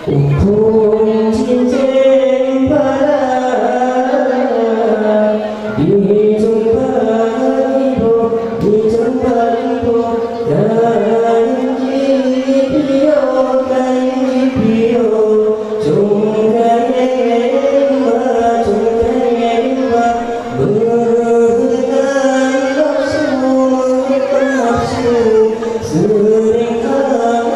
웅풍 짙은 바람 이종바리보 가인지 피어 종가에마 무등한 없음 스링하나도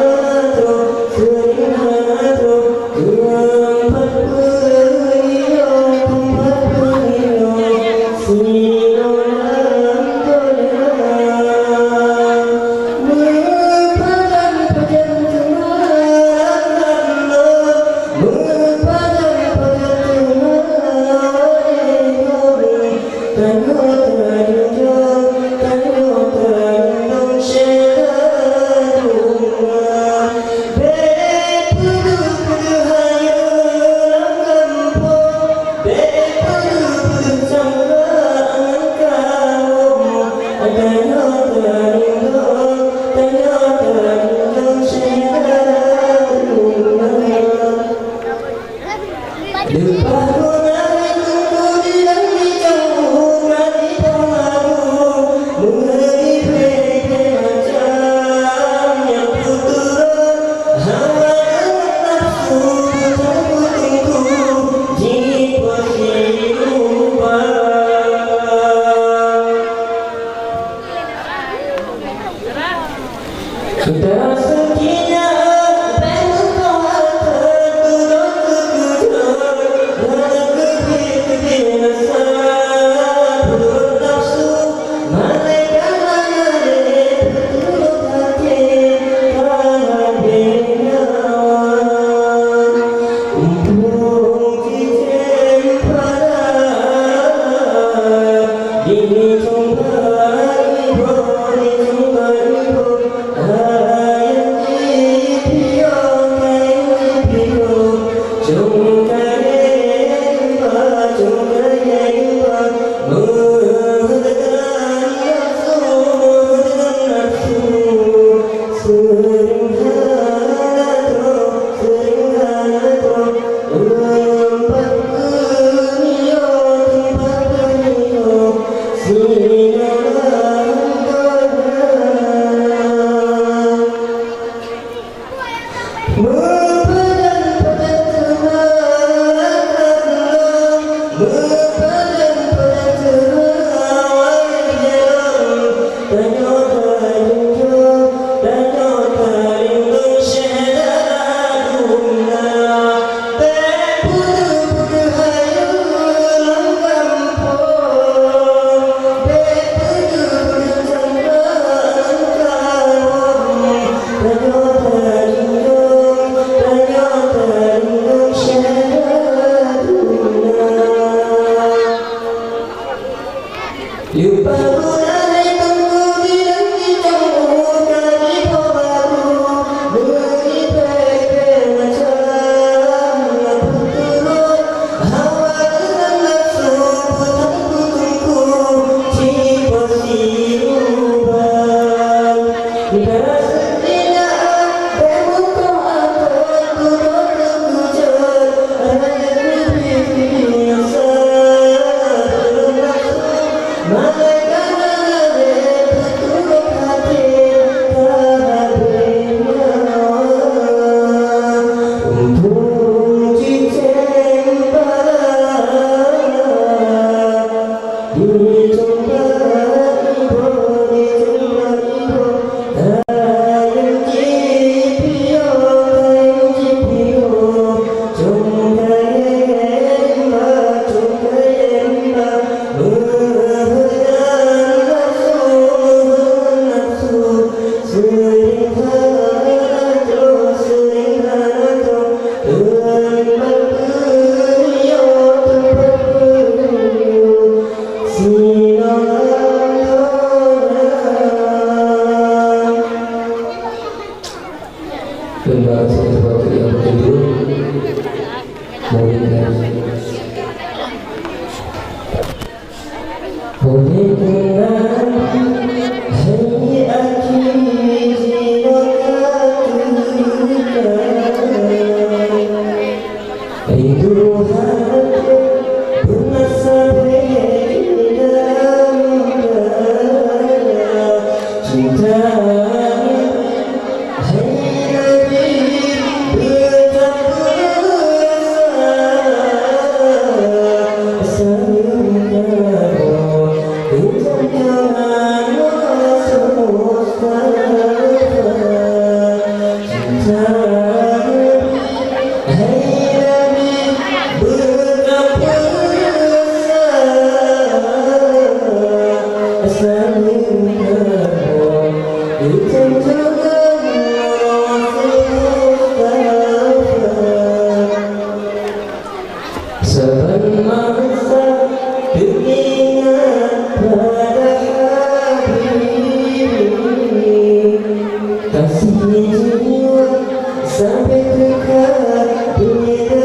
Sampai dekat bila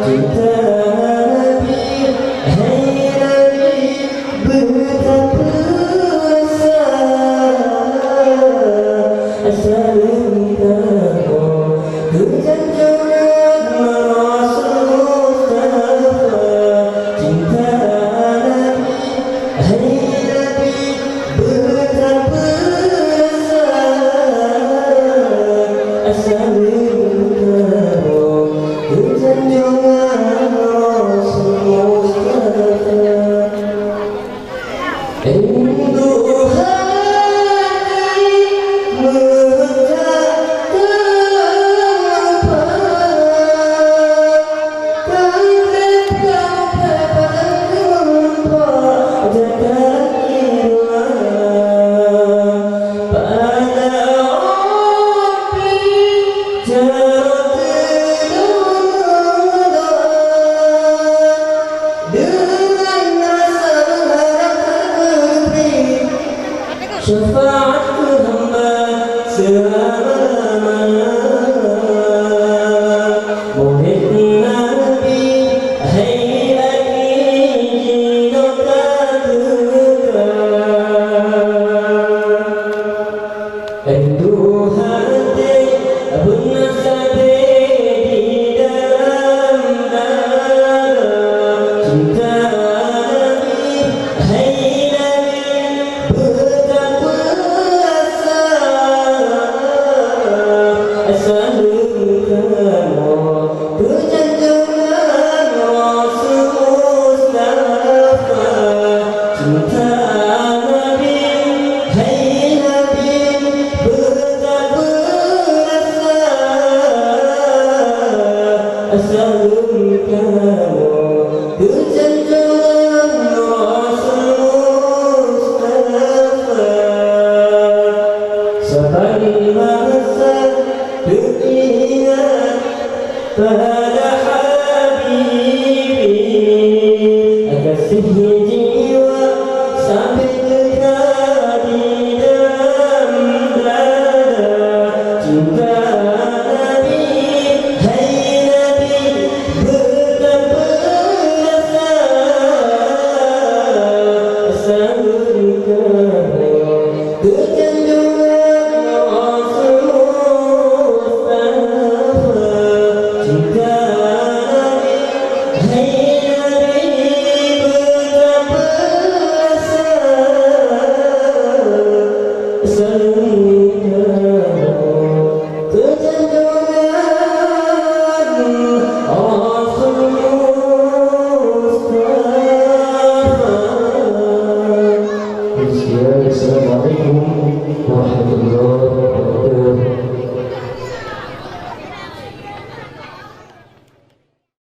cinta Nabi, hai Nabi, betapa asal engkau kejangan Rasul Mustafa. Cinta Nabi, hai Nabi, betapa asal engkau kejangan Rasul Mustafa. Rindu hati syafaatku hamba selama-lamanya. Murid Nabi, hai lagi rindu hati benar sampai di dalam dada. Cinta Nabi, hai Nabi, betapa asal engkau kejangan Rasul Mustafa. Cinta Nabi, hai Nabi, betapa asal engkau kejangan Rasul Mustafa. Sampai masa teringat pada Habibi, kasih jiwa sampai dekat di dalam dada. Cinta Nabi, hai Nabi, betapa asal engkau kejangan Rasul Mustafa. Cinta Nabi, hai Nabi, betapa asal engkau kejangan Rasul Mustafa. Assalamualaikum warahmatullahi wabarakatuh.